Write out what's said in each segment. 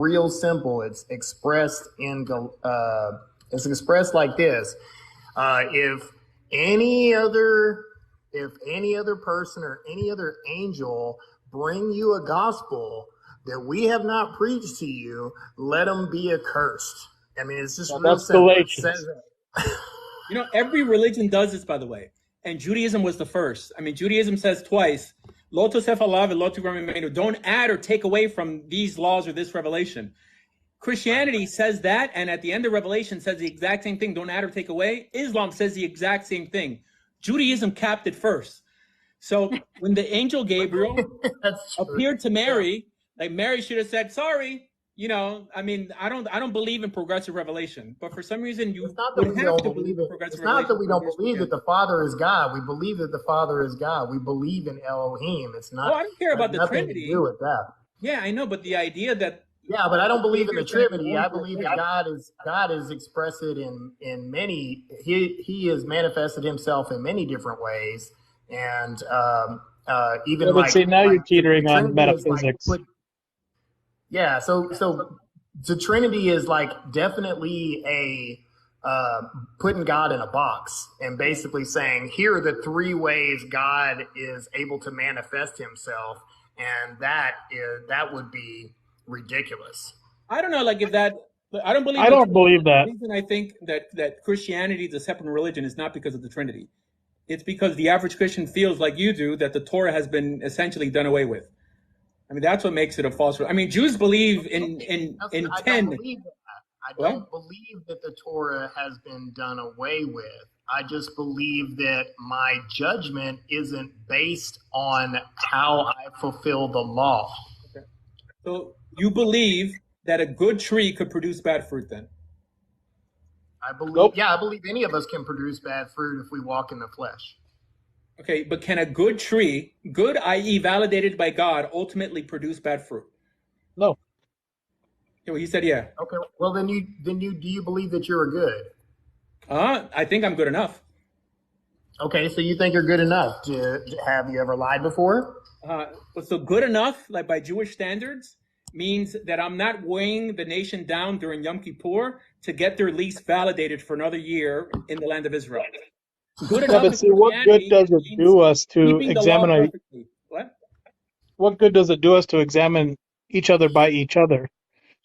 real simple. It's expressed like this: if any other if any other person or any other angel bring you a gospel that we have not preached to you, let them be accursed. I mean, it's just real That's simple. It Galatians. says that. You know, every religion does this, by the way. And Judaism was the first. I mean, Judaism says twice, Lo tosef alav and lo tigram mimenu. Don't add or take away from these laws or this revelation. Christianity says that, and at the end of Revelation says the exact same thing. Don't add or take away. Islam says the exact same thing. Judaism capped it first. So when the angel Gabriel appeared to Mary, like Mary should have said, sorry. You know, I mean, I don't believe in progressive revelation, but for some reason you It's not that would we have don't to believe in it. progressive It's not that we don't revelation. believe that the Father is God. We believe that the Father is God. We believe in Elohim. It's not. Oh, I don't care about the nothing Trinity. to do with that. Yeah, I know, but the idea that Yeah, but I don't believe in the Savior's gonna Trinity. come I for believe us. that God is expressed in many. He has manifested himself in many different ways, and even Yeah, but like see, now you're like teetering the on Trinity is like metaphysics. yeah. So the Trinity is like definitely a putting God in a box and basically saying here are the three ways God is able to manifest Himself, and that would be ridiculous. I don't know, like if that I don't believe I don't believe that. The reason I think that Christianity is a separate religion is not because of the Trinity. It's because the average Christian feels like you do that the Torah has been essentially done away with. I mean, that's what makes it a false. I mean, Jews believe in I 10. don't believe that. I What? don't believe that the Torah has been done away with. I just believe that my judgment isn't based on how I fulfill the law. Okay. So you believe that a good tree could produce bad fruit then? I believe, Nope. yeah, I believe any of us can produce bad fruit if we walk in the flesh. Okay, but can a good tree, good i.e. validated by God, ultimately produce bad fruit? No. Yeah, well, he said yeah. Okay, well do you believe that you're good? I think I'm good enough. Okay, so you think you're good enough. Have you ever lied before? So good enough, like by Jewish standards, means that I'm not weighing the nation down during Yom Kippur to get their lease validated for another year in the land of Israel. Good Yeah, enough but in see, what good Christianity does it means do us to keeping the law examine perfectly. What? what good does it do us to examine each other by each other?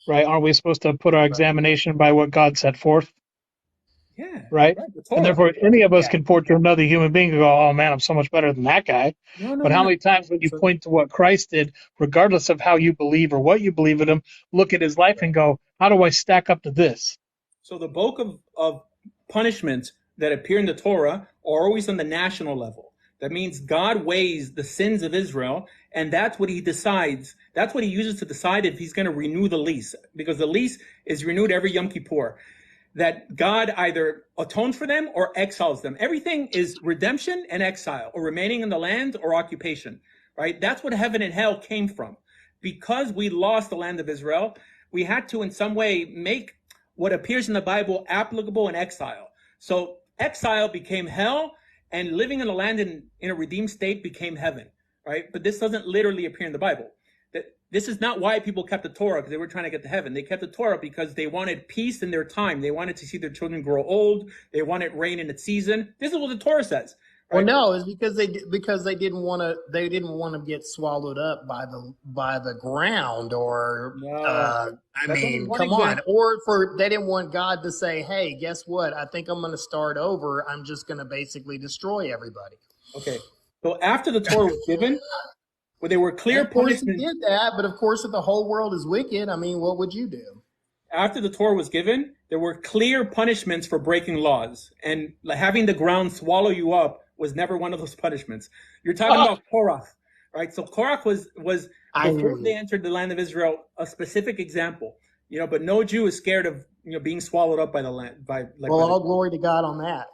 Right? Aren't we supposed to put our examination by what God set forth? Yeah, Right? right. The And Torah. therefore, any of us Yeah. can point to another human being and go, oh man, I'm so much better than that guy. No, But how no. many times when you So, point to what Christ did, regardless of how you believe or what you believe in him, look at his life and go, how do I stack up to this? So the bulk of punishments that appear in the Torah are always on the national level. That means God weighs the sins of Israel, and that's what he decides. That's what he uses to decide if he's going to renew the lease, because the lease is renewed every Yom Kippur. That God either atones for them or exiles them. Everything is redemption and exile, or remaining in the land or occupation, right? That's what heaven and hell came from. Because we lost the land of Israel, we had to in some way make what appears in the Bible applicable in exile. So exile became hell, and living in the land in a redeemed state became heaven, right? But this doesn't literally appear in the Bible. This is not why people kept the Torah, because they were trying to get to heaven. They kept the Torah because they wanted peace in their time. They wanted to see their children grow old. They wanted rain in its season. This is what the Torah says. Right? Well, no, it's because they didn't want to get swallowed up by the ground, or No, I mean, come example. on, or they didn't want God to say, hey, guess what? I think I'm going to start over. I'm just going to basically destroy everybody. Okay, so after the Torah was given, where there were clear and of course punishments. He did that, but of course, if the whole world is wicked, I mean, what would you do? After the Torah was given, there were clear punishments for breaking laws, and having the ground swallow you up was never one of those punishments. You're talking about Korach, right? So Korach was before they entered the land of Israel a specific example, but no Jew is scared of being swallowed up by the land. All glory to God on that.